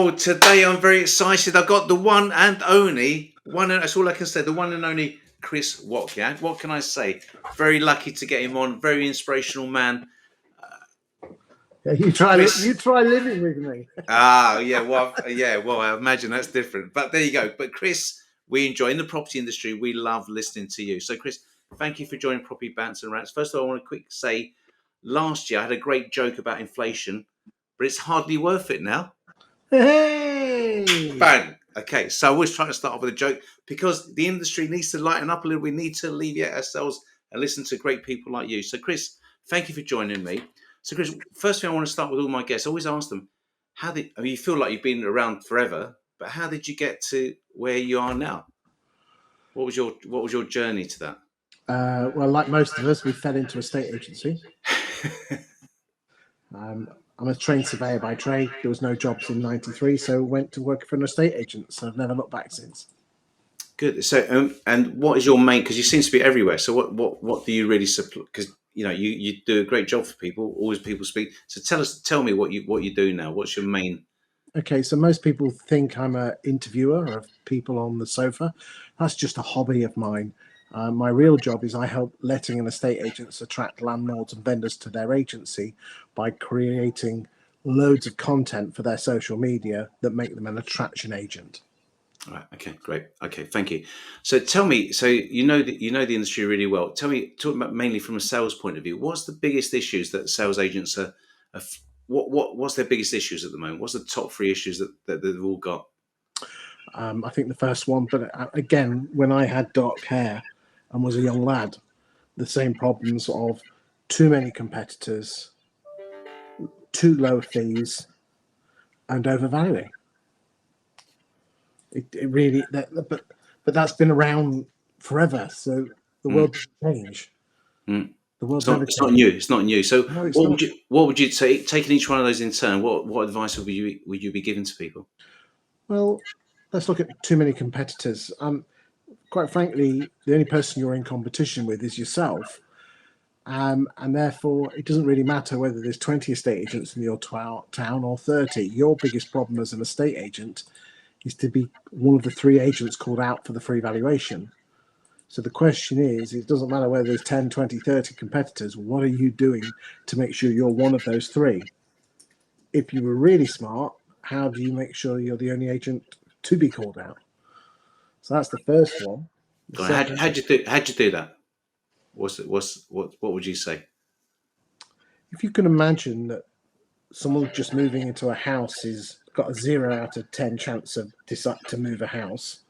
Oh, today I'm very excited. I've got the one and only, that's all I can say, the one and only Chris Watkin. What can I say? Very lucky to get him on. Very inspirational man. Yeah, you try living with me. Well, I imagine that's different. But there you go. But Chris, we enjoy in the property industry. We love listening to you. So, Chris, thank you for joining Property Bants and Rants. First of all, I want to quick say, last year I had a great joke about inflation, but it's hardly worth it now. Hey! Bang. Okay, so I always try to start off with a joke because the industry needs to lighten up a little. We need to alleviate ourselves and listen to great people like you. So, Chris, thank you for joining me. So, Chris, first thing I want to start with all my guests. I always ask them, you feel like you've been around forever, but how did you get to where you are now? What was your journey to that? Well, like most of us, we fell into a estate agency. I'm a trained surveyor by trade. There was no jobs in '93, so went to work for an estate agent. So I've never looked back since. Good. So, and what is your main? Because you seem to be everywhere. So, what do you really support? Because you do a great job for people. Always people speak. So, tell me what you do now. What's your main? Okay, so most people think I'm an interviewer of people on the sofa. That's just a hobby of mine. My real job is I help letting and estate agents attract landlords and vendors to their agency by creating loads of content for their social media that make them an attraction agent. All right. Okay. Great. Okay. Thank you. So tell me. So you know the industry really well. Talk about mainly from a sales point of view. What's the biggest issues that sales agents are? What's their biggest issues at the moment? What's the top three issues that they've all got? I think the first one, but again, when I had dark hair and was a young lad, the same problems of too many competitors, too low fees, and overvaluing. It really, but that's been around forever. So the world change. The world's it's not new. It's not new. So no, what would you say? Taking each one of those in turn, what advice would you be giving to people? Well, let's look at too many competitors. Quite frankly, the only person you're in competition with is yourself. And therefore, it doesn't really matter whether there's 20 estate agents in your town or 30. Your biggest problem as an estate agent is to be one of the 3 agents called out for the free valuation. So the question is, it doesn't matter whether there's 10, 20, 30 competitors. What are you doing to make sure you're one of those 3? If you were really smart, how do you make sure you're the only agent to be called out? So that's the first one. How'd you do that? What would you say? If you can imagine that someone just moving into a house has got a 0 out of 10 chance of deciding to move a house,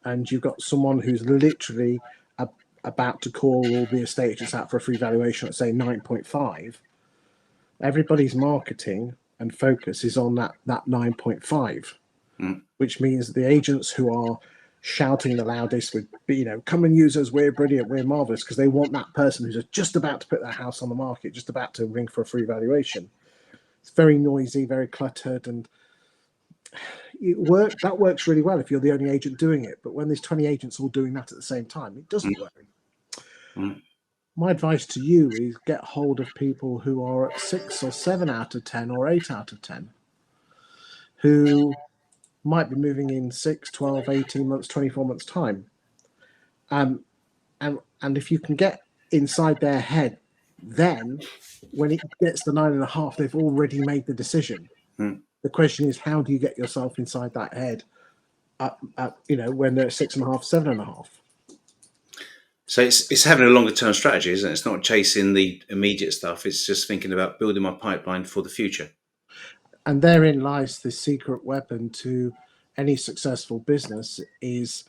and you've got someone who's literally about to call all the estate agents out for a free valuation at say 9.5, everybody's marketing and focus is on that 9.5, which means the agents who are shouting the loudest with, come and use us, we're brilliant, we're marvelous, because they want that person who's just about to put their house on the market, just about to ring for a free valuation. It's very noisy, very cluttered, and that works really well if you're the only agent doing it. But when there's 20 agents all doing that at the same time, it doesn't work. My advice to you is get hold of people who are at 6 or 7 out of 10 or 8 out of 10, who might be moving in 6, 12, 18 months, 24 months time. And if you can get inside their head, then when it gets to 9.5, they've already made the decision. The question is, how do you get yourself inside that head when they're 6.5, 7.5? So it's having a longer term strategy, isn't it? It's not chasing the immediate stuff. It's just thinking about building my pipeline for the future. And therein lies the secret weapon to any successful business is,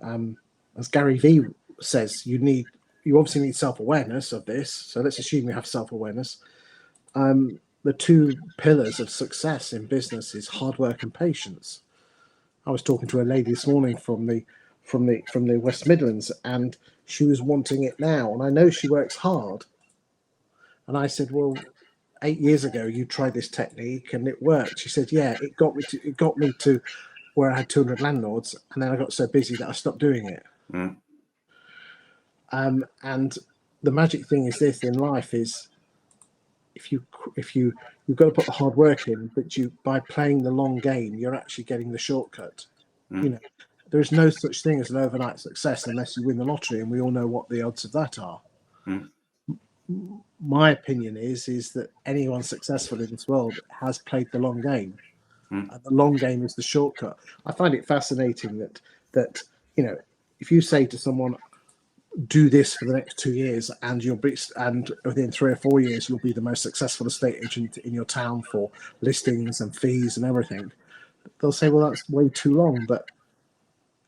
as Gary Vee says, you obviously need self-awareness of this. So let's assume you have self-awareness. The 2 pillars of success in business is hard work and patience. I was talking to a lady this morning from the West Midlands, and she was wanting it now. And I know she works hard. And I said, well, 8 years ago, you tried this technique and it worked. She said, yeah, it got me to where I had 200 landlords, and then I got so busy that I stopped doing it. And the magic thing is this in life is you've got to put the hard work in, but by playing the long game, you're actually getting the shortcut. You know, there is no such thing as an overnight success unless you win the lottery, and we all know what the odds of that are. Mm. My opinion is that anyone successful in this world has played the long game. Mm. And the long game is the shortcut. I find it fascinating that if you say to someone, do this for the next 2 years, and and within 3 or 4 years you'll be the most successful estate agent in your town for listings and fees and everything, they'll say, well, that's way too long. But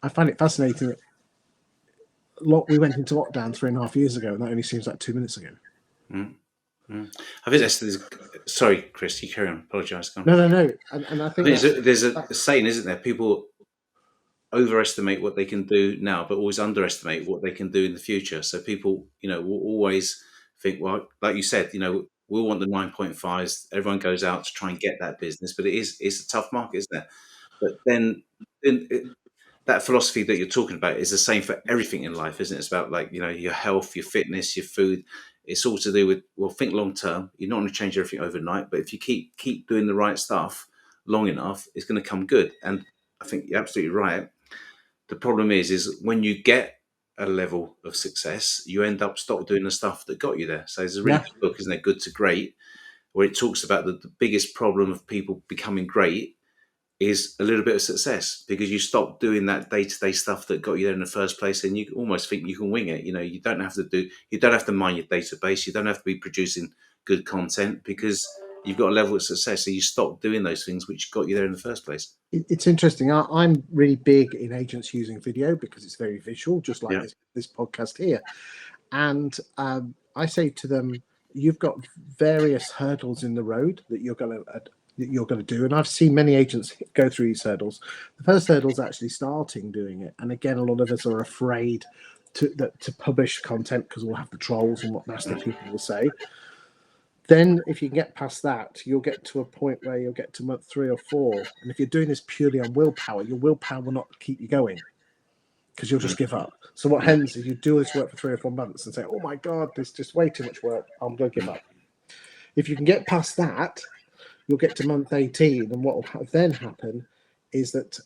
I find it fascinating that we went into lockdown 3.5 years ago, and that only seems like 2 minutes ago. Mm. Mm. I think sorry, Chris, you carry on. Apologise. No. And I think there's a saying, isn't there? People overestimate what they can do now, but always underestimate what they can do in the future. So people, will always think, well, like you said, we'll want the 9.5s. Everyone goes out to try and get that business, but it's a tough market, isn't it? But then that philosophy that you're talking about is the same for everything in life, isn't it? It's about your health, your fitness, your food. It's all to do with, well, think long term. You're not going to change everything overnight, but if you keep doing the right stuff long enough, it's going to come good. And I think you're absolutely right. The problem is when you get a level of success, you end up stop doing the stuff that got you there. So there's a really good book, isn't it? Good to Great, where it talks about the biggest problem of people becoming great is a little bit of success, because you stop doing that day-to-day stuff that got you there in the first place, and you almost think you can wing it. You don't have to mind your database. You don't have to be producing good content, because you've got a level of success. So you stop doing those things which got you there in the first place. It's interesting. I'm really big in agents using video because it's very visual, just like this podcast here. And I say to them, you've got various hurdles in the road that you're going to do. And I've seen many agents go through these hurdles. The first hurdle is actually starting doing it. And again, a lot of us are afraid to publish content because we'll have the trolls and what nasty people will say. Then if you can get past that, you'll get to a point where you'll get to month 3 or 4. And if you're doing this purely on willpower, your willpower will not keep you going, because you'll just give up. So what happens is you do this work for 3 or 4 months and say, oh my God, this is just way too much work. I'm going to give up. If you can get past that, you'll get to month 18. And what will then happen is that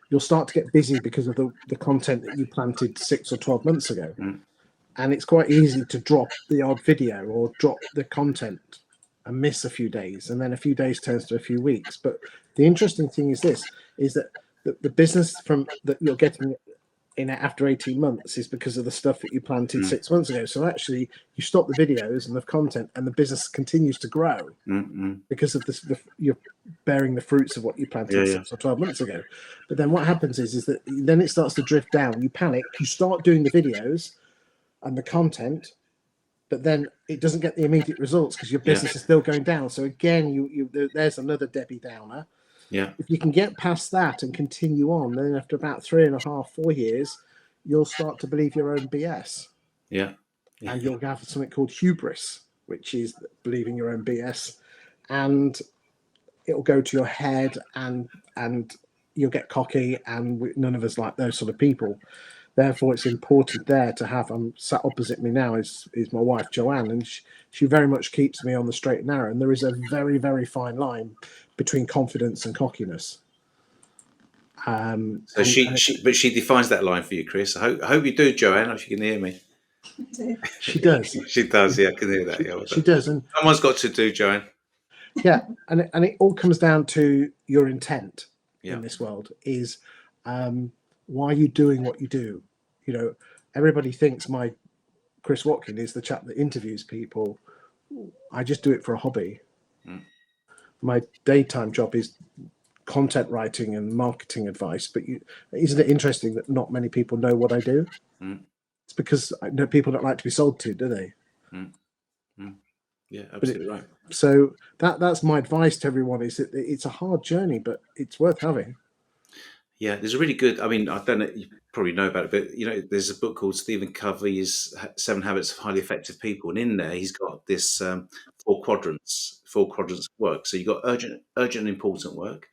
you'll start to get busy because of the content that you planted 6 or 12 months ago. And it's quite easy to drop the odd video or drop the content and miss a few days. And then a few days turns to a few weeks. But the interesting thing is that the business that you're getting in after 18 months is because of the stuff that you planted 6 months ago. So actually you stop the videos and the content, and the business continues to grow because of this. You're bearing the fruits of what you planted 6 or 12 months ago. But then what happens is that then it starts to drift down. You panic, you start doing the videos and the content, but then it doesn't get the immediate results because your business is still going down. So again, there's another Debbie Downer. Yeah. If you can get past that and continue on, then after about 3.5, 4 years, you'll start to believe your own BS. Yeah. And you'll have something called hubris, which is believing your own BS, and it'll go to your head, and you'll get cocky, and none of us like those sort of people. Therefore, it's important there to have. Sat opposite me now is my wife Joanne, and she very much keeps me on the straight and narrow. And there is a very, very fine line between confidence and cockiness. So she defines that line for you, Chris. I hope you do, Joanne. If you can hear me, she does. She does. Yeah, I can hear that. Yeah, she does. And someone's got to do, Joanne. Yeah, and it all comes down to your intent in this world. Is why are you doing what you do? Everybody thinks my Chris Watkin is the chap that interviews people. I just do it for a hobby. My daytime job is content writing and marketing advice. But isn't it interesting that not many people know what I do? It's because I know people don't like to be sold to, do they? Yeah, absolutely right. So that's my advice to everyone: is that it's a hard journey, but it's worth having. Yeah, there's a really good. I mean, I don't know. You probably know about it, but there's a book called Stephen Covey's 7 Habits of Highly Effective People, and in there he's got this 4 quadrants of work. So you've got urgent and important work,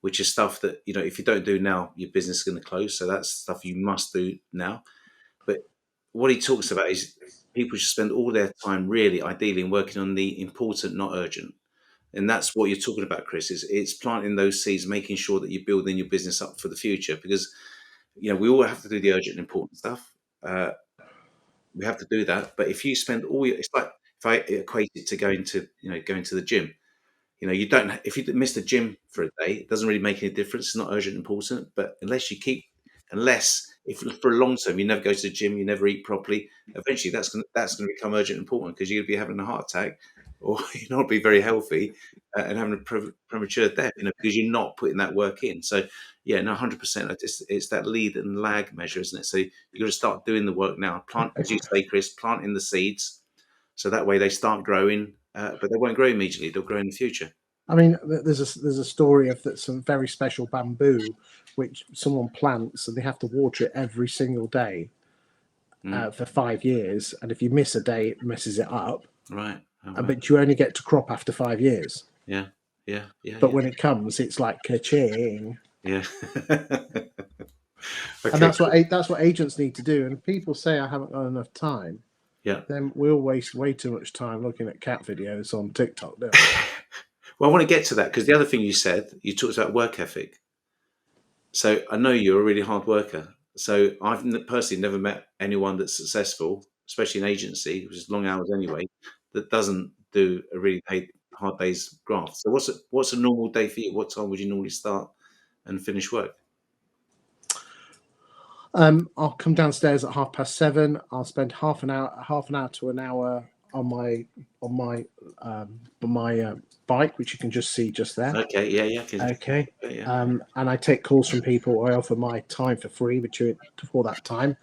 which is stuff that if you don't do now, your business is going to close. So that's stuff you must do now. But what he talks about is people should spend all their time really, ideally, in working on the important, not urgent. And that's what you're talking about, Chris. Is it's planting those seeds, making sure that you're building your business up for the future. Because we all have to do the urgent, important stuff. Uh, we have to do that. But if you spend all your, it's like if I equate it to going to the gym. You don't. If you miss the gym for a day, it doesn't really make any difference. It's not urgent, important. But unless if for a long term you never go to the gym, you never eat properly, eventually that's gonna become urgent, important because you're gonna be having a heart attack, or you're not be very healthy and having a premature death. Because you're not putting that work in. So yeah, no, 100%. It's that lead and lag measure, isn't it? So you got to start doing the work now. Plant, as you say, Chris, planting the seeds so that way they start growing, but they won't grow immediately. They'll grow in the future. I mean, there's a story of that some very special bamboo, which someone plants and they have to water it every single day for 5 years. And if you miss a day, it messes it up. Right. But you only get to crop after 5 years. Yeah. But when it comes, it's like ka-ching. Yeah. And that's what agents need to do. And people say I haven't got enough time. Yeah. Then we'll waste way too much time looking at cat videos on TikTok, don't we? Well, I want to get to that because the other thing you said, you talked about work ethic. So I know you're a really hard worker. So I've personally never met anyone that's successful, especially in agency, which is long hours anyway, that doesn't do a really hard day's graft. So what's a normal day for you? What time would you normally start and finish work? I'll come downstairs at 7:30. I'll spend half an hour to an hour on my bike, which you can just see just there. Okay, yeah. Okay. And I take calls from people. I offer my time for free for that time.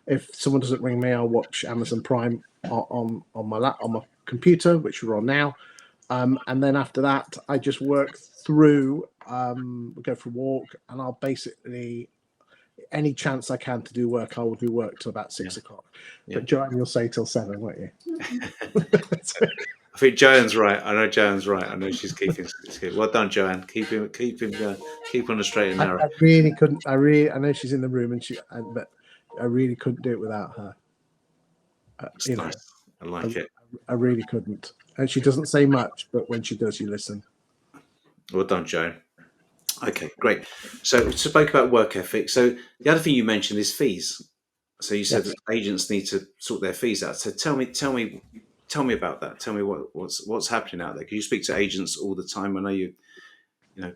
If someone doesn't ring me, I'll watch Amazon Prime on my computer, which we're on now. And then after that, I just work through. Go for a walk, and I'll basically, any chance I can to do work, I will do work till about 6 o'clock. Yeah. But Joanne, you'll say till 7, won't you? I think Joanne's right. I know Joanne's right. I know she's keeping. Well done, Joanne. Keep him going. Keep on the straight and narrow. I really couldn't. I know she's in the room, but I really couldn't do it without her. It's nice. I like it. I really couldn't. And she doesn't say much, but when she does, you listen. Well done, Joan. Okay, great. So we spoke about work ethic. So the other thing you mentioned is fees. So you said that agents need to sort their fees out. So tell me about that. Tell me what's happening out there. Because you speak to agents all the time. I know you know.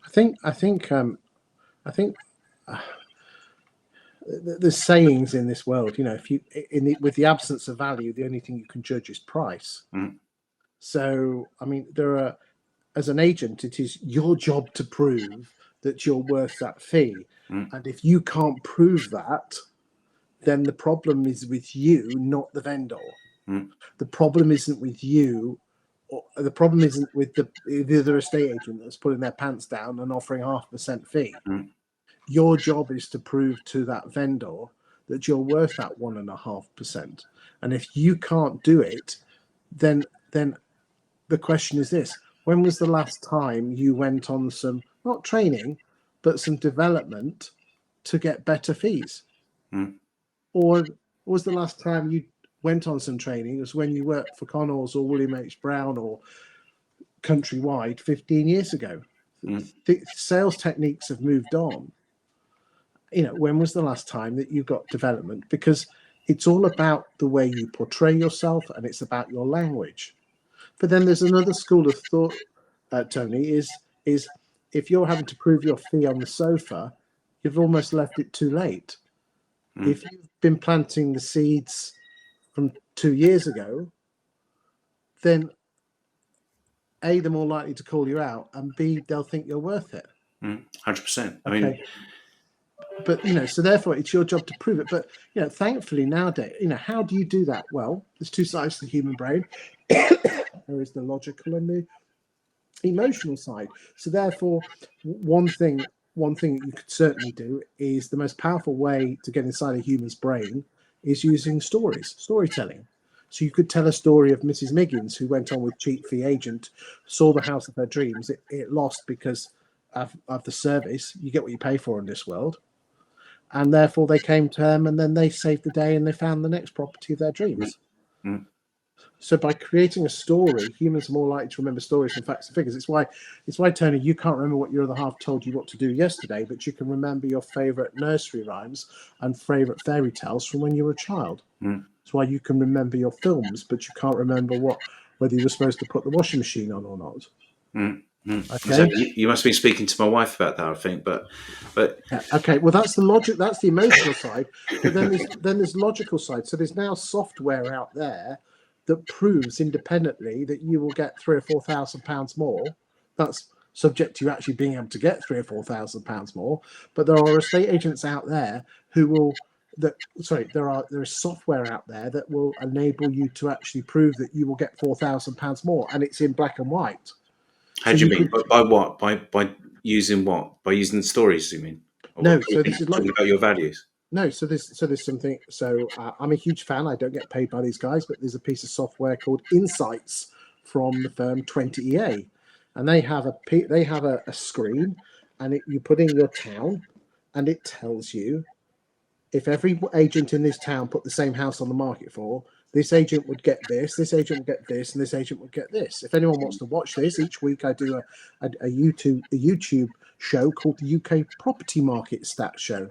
I think there's sayings in this world. If you with the absence of value, the only thing you can judge is price. Mm. So I mean, as an agent, it is your job to prove that you're worth that fee. And if you can't prove that, then the problem is with you, not the vendor. The problem isn't with you. The problem isn't with the other estate agent that's putting their pants down and offering 0.5% fee. Your job is to prove to that vendor that you're worth that 1.5%. And if you can't do it, then the question is this: when was the last time you went on some, not training, but some development to get better fees? Or was the last time you went on some training was when you worked for Connells or William H. Brown or Countrywide 15 years ago? The sales techniques have moved on. When was the last time that you got development? Because it's all about the way you portray yourself and it's about your language. But then there's another school of thought, Tony, is if you're having to prove your fee on the sofa, you've almost left it too late. If you've been planting the seeds from 2 years ago, then A, they're more likely to call you out, and B, they'll think you're worth it. 100%. I Okay. mean, but so therefore it's your job to prove it. But thankfully nowadays, how do you do that? Well, there's two sides to the human brain. There is the logical and the emotional side. So therefore, one thing you could certainly do is the most powerful way to get inside a human's brain is using storytelling. So you could tell a story of Mrs. Miggins, who went on with cheap fee agent, saw the house of her dreams. It lost because of the service. You get what you pay for in this world. and therefore they came to them, and then they saved the day and they found the next property of their dreams. Mm. So by creating a story, humans are more likely to remember stories than facts and figures. It's why Tony, you can't remember what your other half told you what to do yesterday, but you can remember your favourite nursery rhymes and favourite fairy tales from when you were a child. It's why you can remember your films, but you can't remember whether you were supposed to put the washing machine on or not. Okay. So you must be speaking to my wife about that, I think. But yeah, okay. Well, that's the logic. That's the emotional side. But then there's logical side. So there's now software out there that proves independently that you will get £3,000 or £4,000 more. That's subject to you actually being able to get £3,000 or £4,000 more. But there are estate agents out there who will. There is software out there that will enable you to actually prove that you will get £4,000 more, and it's in black and white. how do you mean? By what? By using what? By using stories, you mean? No, so this is talking about your values. No, so there's something. So I'm a huge fan. I don't get paid by these guys, but there's a piece of software called Insights from the firm 20EA, and they have a screen, and you put in your town, and it tells you if every agent in this town put the same house on the market for, this agent would get this agent would get this, and this agent would get this. If anyone wants to watch this, each week I do a YouTube show called the UK Property Market Stats Show.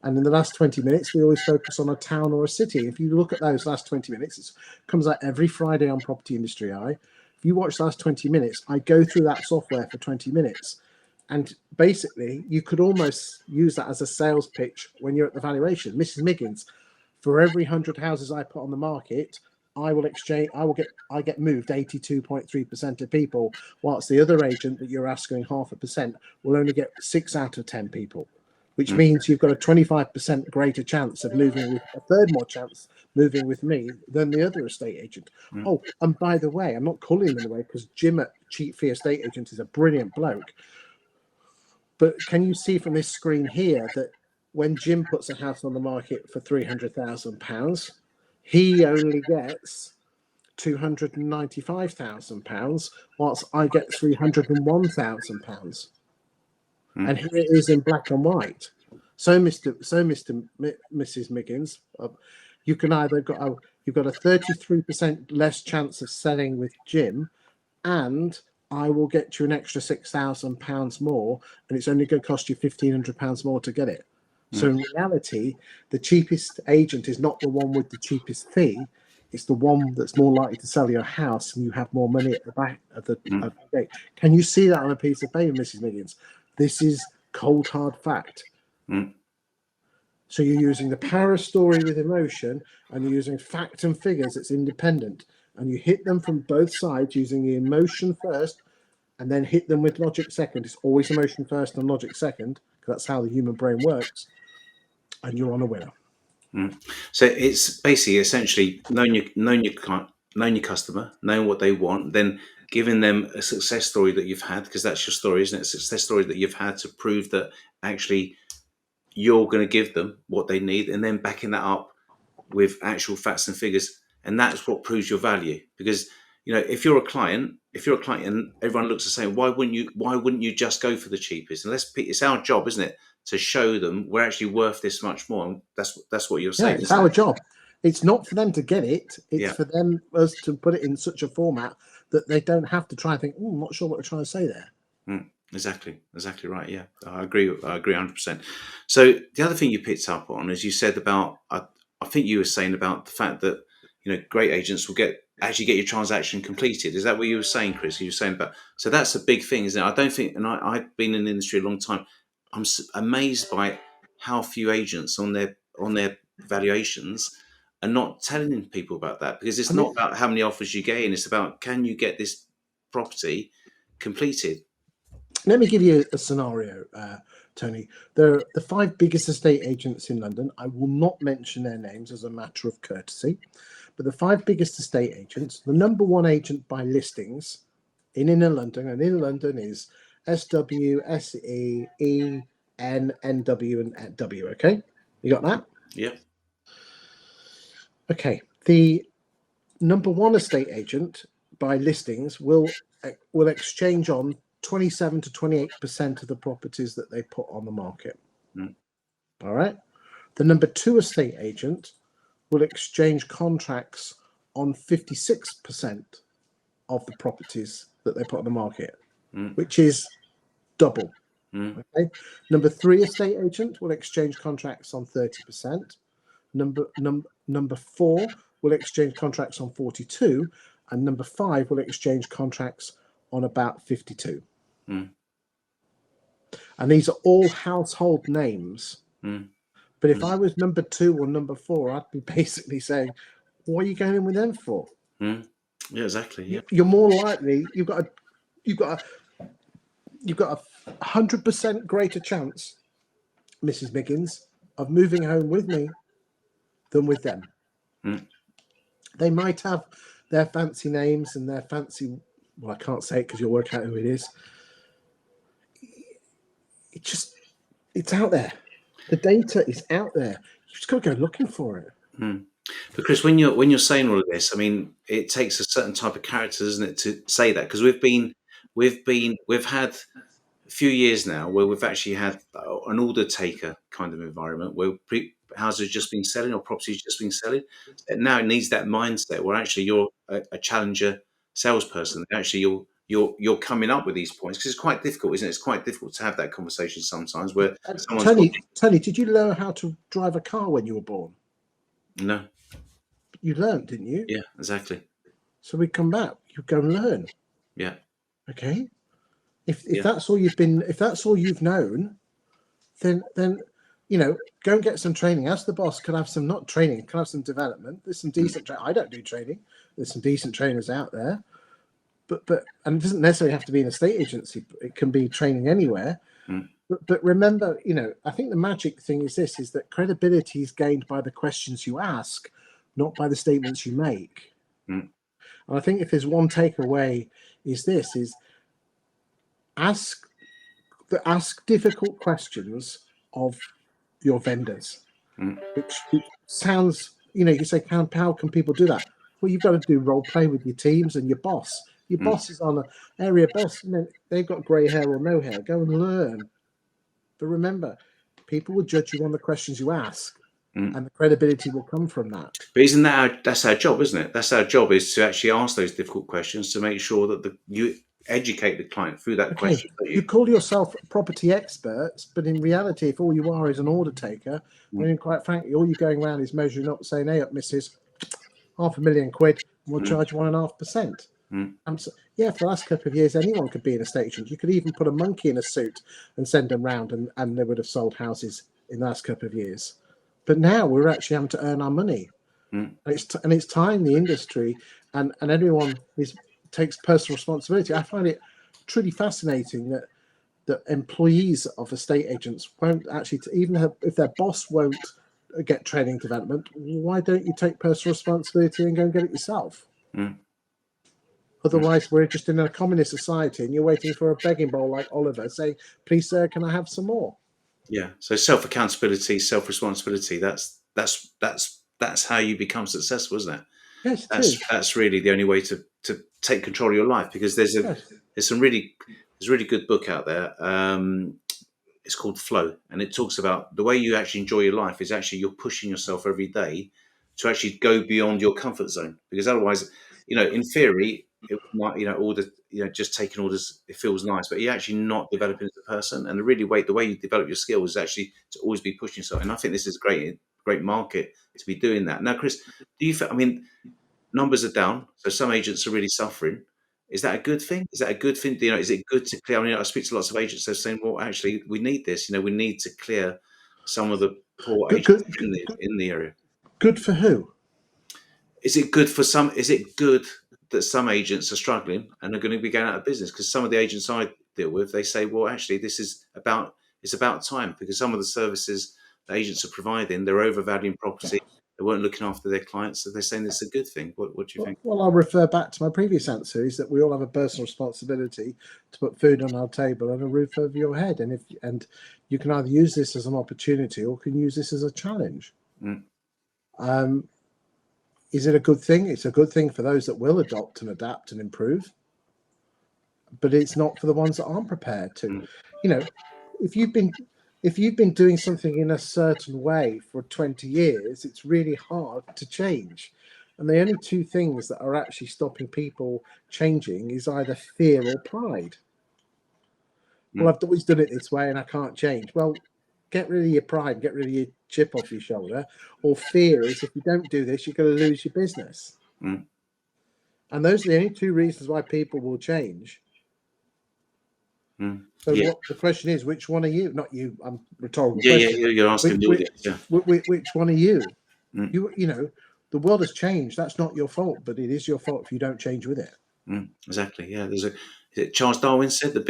And in the last 20 minutes, we always focus on a town or a city. If you look at those last 20 minutes, it comes out every Friday on Property Industry Eye. If you watch the last 20 minutes, I go through that software for 20 minutes. And basically, you could almost use that as a sales pitch when you're at the valuation. Mrs. Miggins, for every 100 houses I put on the market, I get moved 82.3% of people, whilst the other agent that you're asking 0.5% will only get 6 out of 10 people, which means you've got a 25% greater chance of moving with a third more chance moving with me than the other estate agent. Oh, and by the way, I'm not calling him in a way because Jim at Cheap Fee Estate Agent is a brilliant bloke. But can you see from this screen here that when Jim puts a house on the market for £300,000, he only gets £295,000, whilst I get £301,000. And here it is in black and white. So, Mrs. Miggins, you can either you've got a 33% less chance of selling with Jim, and I will get you an extra £6,000 more, and it's only going to cost you £1,500 more to get it. So in reality, the cheapest agent is not the one with the cheapest fee. It's the one that's more likely to sell your house, and you have more money at the back of the day. Can you see that on a piece of paper, Mrs. Miggins? This is cold, hard fact. So you're using the power of story with emotion, and you're using fact and figures that's independent. And you hit them from both sides using the emotion first, and then hit them with logic second. It's always emotion first and logic second, because that's how the human brain works. And you're on a winner. So it's basically essentially knowing your customer, knowing what they want, then giving them a success story that you've had, because that's your story, isn't it? A success story that you've had to prove that actually you're going to give them what they need, and then backing that up with actual facts and figures. And that's what proves your value. Because, if you're a client and everyone looks the same, why wouldn't you just go for the cheapest? And it's our job, isn't it, to show them we're actually worth this much more. And that's what you're saying. Yeah, it's our job. It's not for them to get it. It's for us to put it in such a format that they don't have to try and think, I'm not sure what we're trying to say there. Exactly right. Yeah, I agree 100%. So the other thing you picked up on is you said about, I think you were saying about the fact that great agents will actually get your transaction completed. Is that what you were saying, Chris? You were saying about, so that's a big thing, isn't it? I don't think, and I've been in the industry a long time. I'm amazed by how few agents on their valuations are not telling people about that, because it's not about how many offers you get in. It's about, can you get this property completed? Let me give you a scenario, Tony. The 5 biggest estate agents in London, I will not mention their names as a matter of courtesy, but the 5 biggest estate agents, the number 1 agent by listings in inner London, and in London is SW, SE, E, N, NW, and W. Okay, you got that? Yeah. Okay, the number 1 estate agent by listings will exchange on 27 to 28% of the properties that they put on the market. All right. The number 2 estate agent will exchange contracts on 56% of the properties that they put on the market, which is double. Okay. Number 3 estate agent will exchange contracts on 30%. Number 4 will exchange contracts on 42, and number 5 will exchange contracts on about 52. And these are all household names. But if I was number 2 or number 4, I'd be basically saying, what are you going in with them for? Yeah, exactly. Yeah. You're more likely, you've got a 100% greater chance, Mrs. Miggins, of moving home with me than with them. They might have their fancy names and their fancy, well, I can't say it because you'll work out who it is. It's out there. The data is out there. You just got to go looking for it. But Chris, when you're saying all of this, I mean, it takes a certain type of character, doesn't it, to say that? Because we've had a few years now where we've actually had an order taker kind of environment where houses just been selling or properties just been selling. And now it needs that mindset where actually you're a challenger salesperson. Actually, you're coming up with these points because it's quite difficult, isn't it? It's quite difficult to have that conversation sometimes where someone's Tony, did you learn how to drive a car when you were born? No. You learned, didn't you? Yeah, exactly. So we come back. You go and learn. Yeah. Okay. If that's all you've known, then go and get some training. Ask the boss, can I have some, not training, can I have some development? There's some decent I don't do training. There's some decent trainers out there. But and it doesn't necessarily have to be an estate agency. It can be training anywhere. But remember, I think the magic thing is that credibility is gained by the questions you ask, not by the statements you make. And I think if there's one takeaway is ask difficult questions of your vendors, which sounds, you say, how can people do that? Well, you've got to do role play with your teams and your boss. Your boss is on an area boss, they've got grey hair or no hair. Go and learn. But remember, people will judge you on the questions you ask, and the credibility will come from that. But isn't that's our job, isn't it? That's our job, is to actually ask those difficult questions to make sure that you educate the client through that question. You call yourself property experts, but in reality, if all you are is an order taker, then quite frankly, all you're going around is measuring up, saying, "Hey, up, missus, £500,000, and we'll charge 1.5%." For the last couple of years, anyone could be an estate agent. You could even put a monkey in a suit and send them round, and they would have sold houses in the last couple of years. But now we're actually having to earn our money, and it's time the industry and everyone takes personal responsibility. I find it truly fascinating that employees of estate agents won't actually, even if their boss won't get training development, why don't you take personal responsibility and go and get it yourself? Otherwise, we're just in a communist society, and you're waiting for a begging bowl like Oliver saying, "Please, sir, can I have some more?" Yeah. So self-accountability, self-responsibility. That's how you become successful, isn't it? Yes, that's really the only way to take control of your life, because there's a really good book out there. It's called Flow, and it talks about the way you actually enjoy your life is actually you're pushing yourself every day to actually go beyond your comfort zone, because otherwise, in theory, it might, just taking orders, it feels nice, but you're actually not developing as a person. And the way you develop your skills is actually to always be pushing yourself. And I think this is a great market to be doing that. Now, Chris, numbers are down, so some agents are really suffering. Is that a good thing? Is it good to clear? I speak to lots of agents. They're saying, well, actually, we need this. We need to clear some of the poor agents in the area. Good for who? Is it good for some? Is it good that some agents are struggling and are going to be going out of business? Because some of the agents I deal with, they say, well, actually, it's about time, because some of the services the agents are providing, they're overvaluing property. They weren't looking after their clients, so they're saying it's a good thing. What do you think? Well, I'll refer back to my previous answer, is that we all have a personal responsibility to put food on our table and a roof over your head. And you can either use this as an opportunity or can use this as a challenge. Is it a good thing? It's a good thing for those that will adopt and adapt and improve. But it's not for the ones that aren't prepared to. If you've been if you've been doing something in a certain way for 20 years, it's really hard to change. And the only two things that are actually stopping people changing is either fear or pride. Well, I've always done it this way and I can't change. Well, get rid of your pride, get rid of your chip off your shoulder. Or fear is if you don't do this, you're going to lose your business. Mm. And those are the only two reasons why people will change. Mm. So Yeah. what the question is, which one are you? Not you. I'm rhetorical Yeah, question. you're asking the audience. Yeah. Which one are you? Mm. You know, the world has changed. That's not your fault, but it is your fault if you don't change with it. Exactly. Yeah. Charles Darwin said the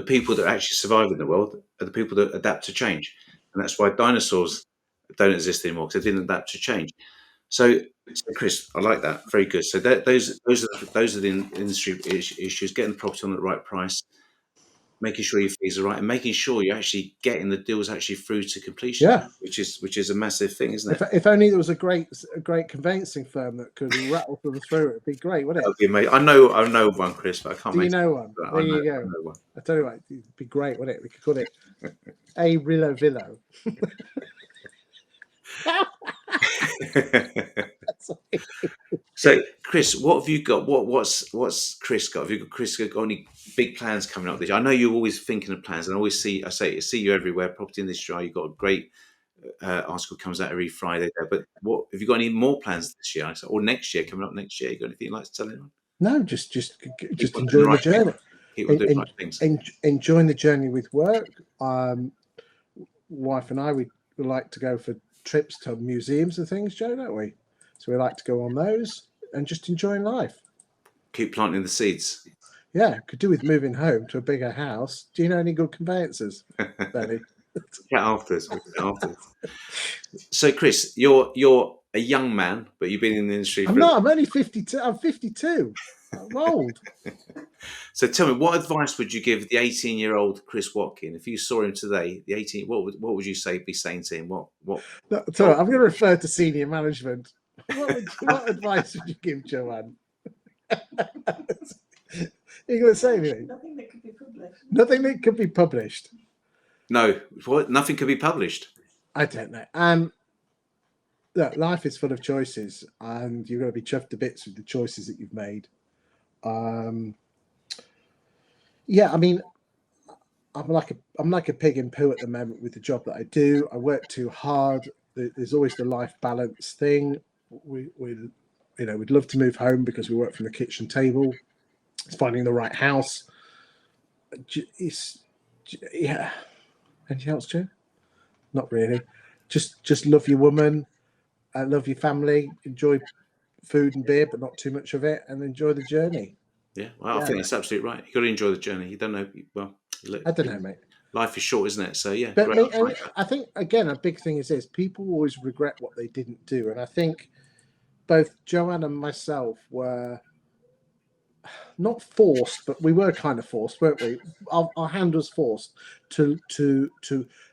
people that actually survive in the world are the people that adapt to change, and that's why dinosaurs don't exist anymore because they didn't adapt to change. So, Chris, I like that. Very good. So those are the industry issues: getting the property on the right price, making sure your fees are right, and making sure you're actually getting the deals actually through to completion, Yeah. which is a massive thing, isn't it? If only there was a great conveyancing firm that could rattle them through, it'd be great, wouldn't it? Okay, mate. I know one, Chris, but I can't Do you mention know it. one? But There you I go. know one. I tell you what, it'd be great, wouldn't it? We could call it a Rillo Villo. So, Chris, what have you got? What's Chris got? Have you got Chris got any big plans coming up this year? I know you're always thinking of plans, and I see you everywhere. Property Industry, you've got a great article comes out every Friday there. But what have you got any more plans this year or next year coming up next year? You got anything you'd like to tell anyone? No, just Keep on doing the enjoying the right thing. journey. Keep on doing the right things. Enjoying the journey with work. Wife and I, we like to go for trips to museums and things, Joe, don't we? So we like to go on those and just enjoying life. Keep planting the seeds. Yeah, could do with moving home to a bigger house. Do you know any good conveyancers, Benny? Get after us. So, Chris, you're a young man, but you've been in the industry I'm for. not. I'm only 52. I'm 52. I'm old. So, tell me, what advice would you give the 18-year-old Chris Watkin if you saw him today? The 18. What would you be saying to him? What? No, so I'm going to refer to senior management. What advice would you give Joanne? Are you going to say anything? Nothing that could be published. Nothing that could be published. No, what? Nothing could be published. I don't know. Look, life is full of choices, and you're going to be chuffed to bits with the choices that you've made. Yeah, I mean, I'm like a pig in poo at the moment with the job that I do. I work too hard. There's always the life balance thing. We'd love to move home because we work from the kitchen table. It's finding the right house. Yeah. Anything else, Joe? Not really. Just love your woman, love your family, enjoy food and beer, but not too much of it, and enjoy the journey. Yeah, well, I think that's absolutely right. You've got to enjoy the journey. You don't know. Well, I don't know, mate. Life is short, isn't it? So yeah, But great. I think again a big thing is this: people always regret what they didn't do, and I think both Joanne and myself were not forced, but we were kind of forced, weren't we? Our hand was forced to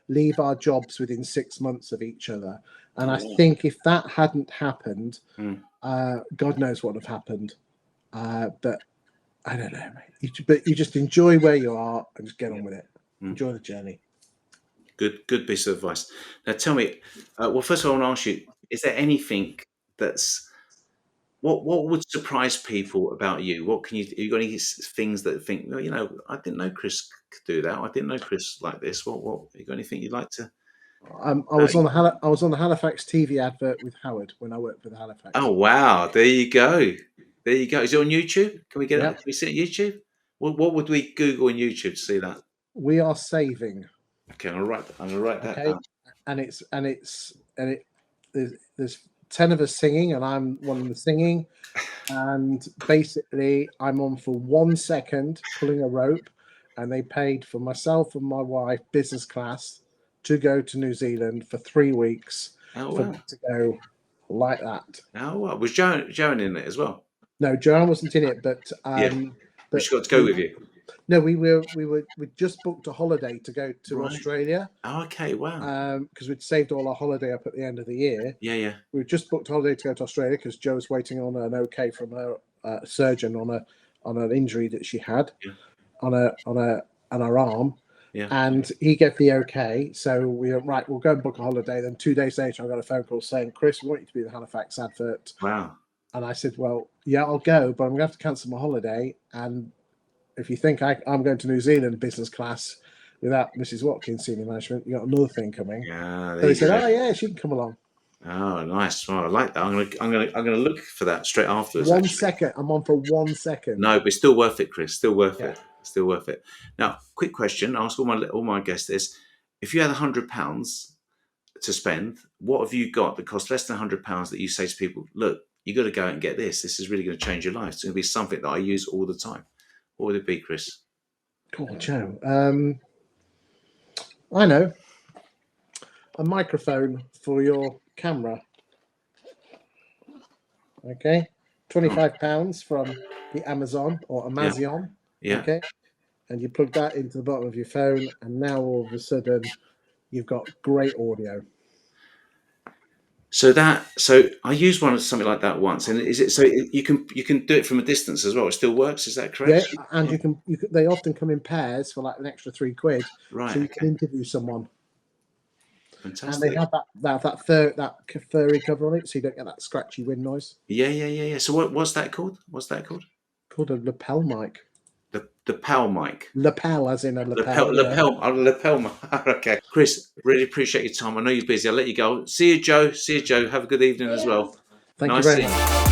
leave our jobs within 6 months of each other, and I think if that hadn't happened, God knows what would have happened. But I don't know, mate. But you just enjoy where you are and just get on with it. Enjoy the journey. Good piece of advice. Now tell me, well, first of all, I want to ask you: is there anything that's what would surprise people about you? What can you got any things that think, well, I didn't know Chris could do that. I didn't know Chris like this. What you got anything you'd like to? I was on the Halifax TV advert with Howard when I worked for the Halifax. Oh wow! There you go. There you go. Is it on YouTube? Can we get it? Yep. Can we see it on YouTube? What would we Google on YouTube to see that? We are saving. Okay, I'm gonna write that down. And there's 10 of us singing, and I'm one of the singing. And basically, I'm on for 1 second pulling a rope, and they paid for myself and my wife business class to go to New Zealand for 3 weeks for me to go like that. Oh, wow. Was Joan in it as well? No, Joanne wasn't in it, but but she got to go with you. No, we just booked a holiday to go to Australia. Oh, okay, wow. Because we'd saved all our holiday up at the end of the year. Yeah. We just booked a holiday to go to Australia because Jo was waiting on an okay from her surgeon on an injury that she had on her arm. Yeah. And he gave the okay. So we went, right, we'll go and book a holiday. Then 2 days later, I got a phone call saying, Chris, we want you to be the Halifax advert. Wow. And I said, well, yeah, I'll go, but I'm going to have to cancel my holiday. And if you think I'm going to New Zealand business class without Mrs. Watkin senior management, you got another thing coming. Yeah. So There he you said, go. oh yeah, she can come along. Oh, nice. Well, I like that. I'm gonna look for that straight afterwards. 1 Actually. second. I'm on for 1 second. No, but it's still worth it, Chris. Still worth Yeah. it. Still worth it. Now, quick question. I ask all my guests this: if you had £100 to spend, what have you got that costs less than £100 that you say to people, look, you got to go out and get this. This is really going to change your life. It's going to be something that I use all the time. What would it be, Chris? Cool, Joe. I know. A microphone for your camera. Okay. £25 from the Amazon or Amazon. Yeah. Okay. And you plug that into the bottom of your phone, and now all of a sudden you've got great audio. So I used something like that once, and is it so you can do it from a distance as well? It still works. Is that correct? Yeah, and you can they often come in pairs for like an extra £3, Right. so you Okay. can interview someone. Fantastic. And they have that furry cover on it, so you don't get that scratchy wind noise. Yeah. So what's that called? What's that called? Called a lapel mic. The PAL mic. Lapel, as in a lapel. Lapel mic. Okay. Chris, really appreciate your time. I know you're busy. I'll let you go. See you, Joe. Have a good evening as well. Thank Nice you very seeing much.